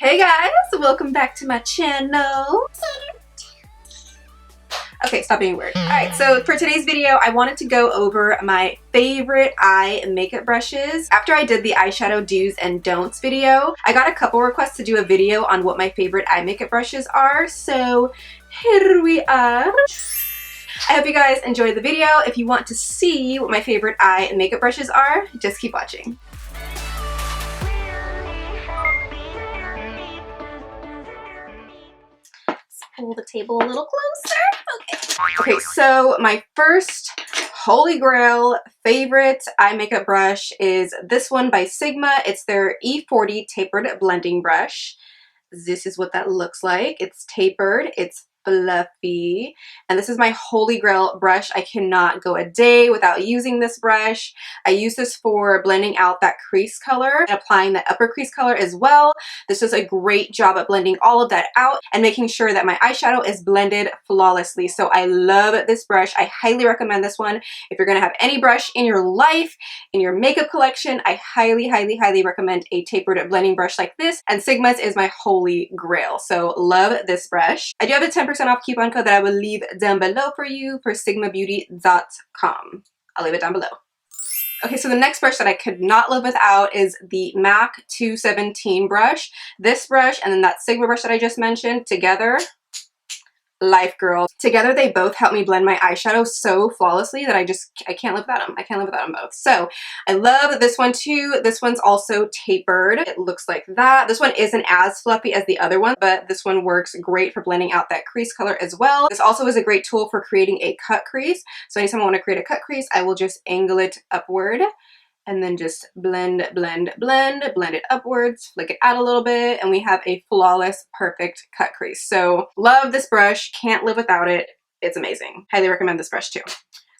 Hey guys, welcome back to my channel. Okay, stop being weird. Alright, so for today's video, I wanted to go over my favorite eye makeup brushes. After I did the eyeshadow do's and don'ts video, I got a couple requests to do a video on what my favorite eye makeup brushes are, so here we are. I hope you guys enjoyed the video. If you want to see what my favorite eye makeup brushes are, just keep watching. Pull the table a little closer. Okay, so my first holy grail favorite eye makeup brush is this one by Sigma. It's their E40 Tapered Blending Brush. This is what that looks like. It's tapered, it's fluffy, and this is my holy grail brush. I cannot go a day without using this brush. I use this for blending out that crease color and applying that upper crease color as well. This does a great job at blending all of that out and making sure that my eyeshadow is blended flawlessly. So I love this brush. I highly recommend this one. If you're gonna have any brush in your life, in your makeup collection, I highly recommend a tapered blending brush like this, and Sigma's is my holy grail. So love this brush. I do have a 10% off coupon code that I will leave down below for you for sigmabeauty.com. I'll leave it down below. Okay, so the next brush that I could not live without is the MAC 217 brush. This brush and then that Sigma brush that I just mentioned together, life girl. Together they both help me blend my eyeshadow so flawlessly that I can't live without them. I can't live without them both. So I love this one too. This one's also tapered. It looks like that. This one isn't as fluffy as the other one, but this one works great for blending out that crease color as well. This also is a great tool for creating a cut crease. So anytime I want to create a cut crease, I will just angle it upward and then just blend it upwards, flick it out a little bit, and we have a flawless, perfect cut crease. So love this brush, can't live without it. It's amazing. Highly recommend this brush too. All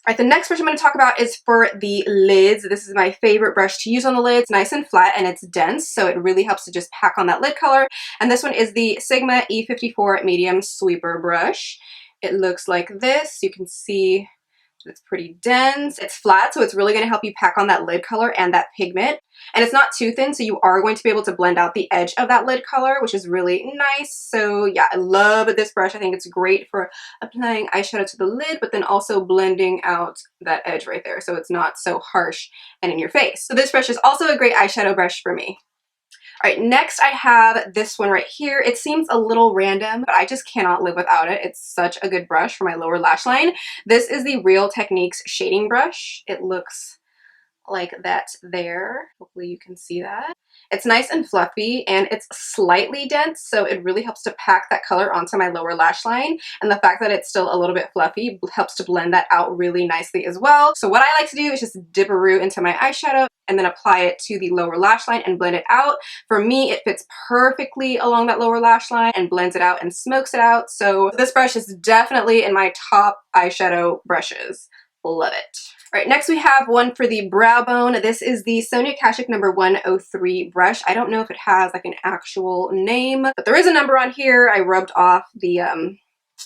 right, the next brush I'm going to talk about is for the lids. This is my favorite brush to use on the lids. It's nice and flat and it's dense, so it really helps to just pack on that lid color. And this one is the Sigma E54 Medium Sweeper Brush. It looks like this. You can see it's pretty dense. It's flat, so it's really going to help you pack on that lid color and that pigment. And it's not too thin, so you are going to be able to blend out the edge of that lid color, which is really nice. So yeah, I love this brush. I think it's great for applying eyeshadow to the lid, but then also blending out that edge right there, so it's not so harsh and in your face. So this brush is also a great eyeshadow brush for me. All right, next I have this one right here. It seems a little random, but I just cannot live without it. It's such a good brush for my lower lash line. This is the Real Techniques shading brush. It looks like that there. Hopefully you can see that. It's nice and fluffy and it's slightly dense, so it really helps to pack that color onto my lower lash line. And the fact that it's still a little bit fluffy helps to blend that out really nicely as well. So what I like to do is just dip a root into my eyeshadow and then apply it to the lower lash line and blend it out. For me, it fits perfectly along that lower lash line and blends it out and smokes it out. So this brush is definitely in my top eyeshadow brushes. Love it. All right, next we have one for the brow bone. This is the Sonia Kashuk No. 103 brush. I don't know if it has like an actual name, but there is a number on here. I rubbed off the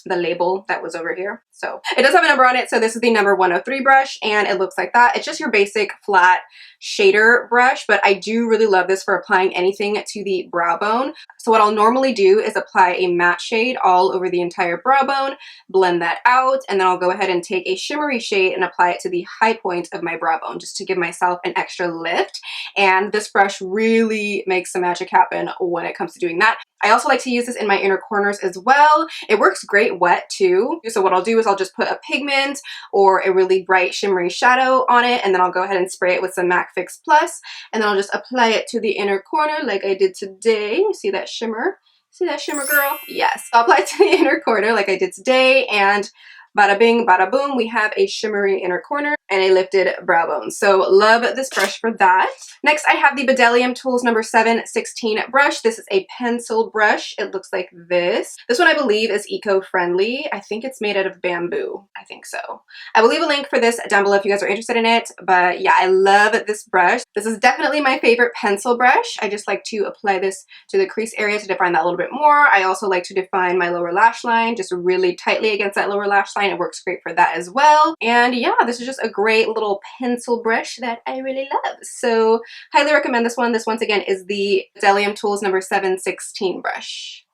label that was over here. So it does have a number on it. So this is the number 103 brush and it looks like that. It's just your basic flat shader brush, but I do really love this for applying anything to the brow bone. So what I'll normally do is apply a matte shade all over the entire brow bone, blend that out, and then I'll go ahead and take a shimmery shade and apply it to the high point of my brow bone just to give myself an extra lift. And this brush really makes the magic happen when it comes to doing that. I also like to use this in my inner corners as well. It works great wet too. So what I'll do is I'll just put a pigment or a really bright shimmery shadow on it, and then I'll go ahead and spray it with some MAC Fix Plus, and then I'll just apply it to the inner corner like I did today. You see that shimmer? See that shimmer, girl? Yes. I'll apply it to the inner corner like I did today, and bada bing, bada boom, we have a shimmery inner corner and a lifted brow bone. So love this brush for that. Next, I have the BDellium Tools number 716 brush. This is a pencil brush. It looks like this. This one I believe is eco-friendly. I think it's made out of bamboo. I think so. I will leave a link for this down below if you guys are interested in it. But yeah, I love this brush. This is definitely my favorite pencil brush. I just like to apply this to the crease area to define that a little bit more. I also like to define my lower lash line just really tightly against that lower lash line line, it works great for that as well. And yeah, this is just a great little pencil brush that I really love. So highly recommend this one. This once again is the BDellium Tools number 716 brush.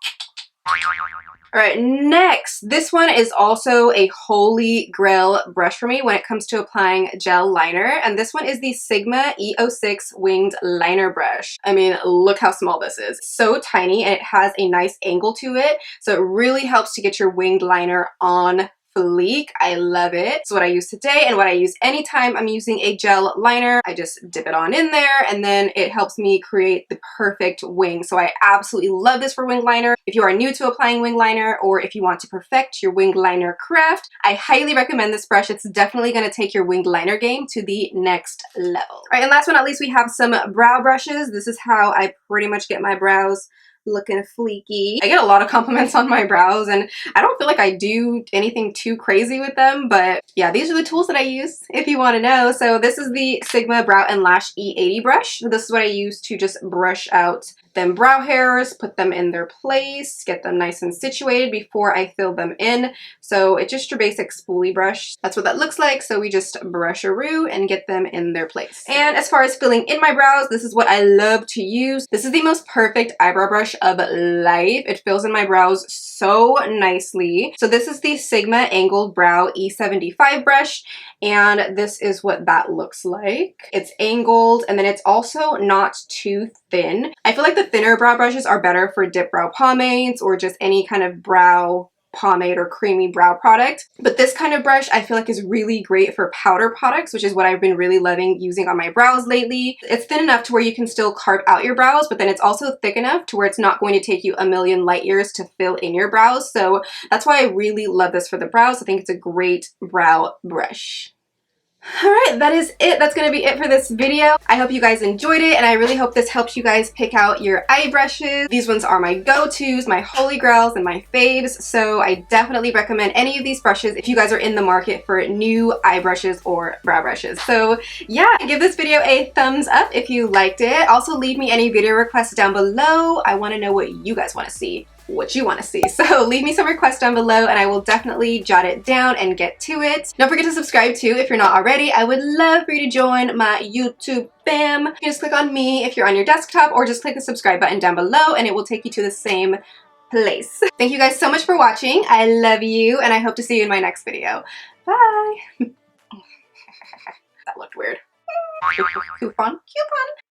Alright, next, this one is also a holy grail brush for me when it comes to applying gel liner, and this one is the Sigma E06 winged liner brush. I mean, look how small this is. So tiny, and it has a nice angle to it, so it really helps to get your winged liner on fleek. I love it. It's what I use today and what I use anytime I'm using a gel liner. I just dip it on in there and then it helps me create the perfect wing. So I absolutely love this for wing liner. If you are new to applying wing liner or if you want to perfect your wing liner craft, I highly recommend this brush. It's definitely going to take your winged liner game to the next level. All right, and last but not least, we have some brow brushes. This is how I pretty much get my brows looking fleeky. I get a lot of compliments on my brows and I don't feel like I do anything too crazy with them, but yeah, these are the tools that I use if you want to know. So this is the Sigma Brow and Lash E80 brush. So this is what I use to just brush out them brow hairs, put them in their place, get them nice and situated before I fill them in. So it's just your basic spoolie brush. That's what that looks like. So we just brush-a-roo and get them in their place. And as far as filling in my brows, this is what I love to use. This is the most perfect eyebrow brush of life. It fills in my brows so nicely. So this is the Sigma Angled Brow E75 brush, and this is what that looks like. It's angled, and then it's also not too thin. I feel like the thinner brow brushes are better for dip brow pomades or just any kind of brow pomade or creamy brow product, but this kind of brush I feel like is really great for powder products, which is what I've been really loving using on my brows lately. It's thin enough to where you can still carve out your brows, but then it's also thick enough to where it's not going to take you a million light years to fill in your brows. So that's why I really love this for the brows. I think it's a great brow brush. Alright, that is it. That's going to be it for this video. I hope you guys enjoyed it, and I really hope this helps you guys pick out your eye brushes. These ones are my go-tos, my holy grails, and my faves, so I definitely recommend any of these brushes if you guys are in the market for new eye brushes or brow brushes. So yeah, give this video a thumbs up if you liked it. Also, leave me any video requests down below. I want to know what you guys want to see. So leave me some requests down below and I will definitely jot it down and get to it. Don't forget to subscribe too if you're not already. I would love for you to join my YouTube fam. You just click on me if you're on your desktop, or just click the subscribe button down below and it will take you to the same place. Thank you guys so much for watching. I love you and I hope to see you in my next video. Bye. That looked weird. Coupon.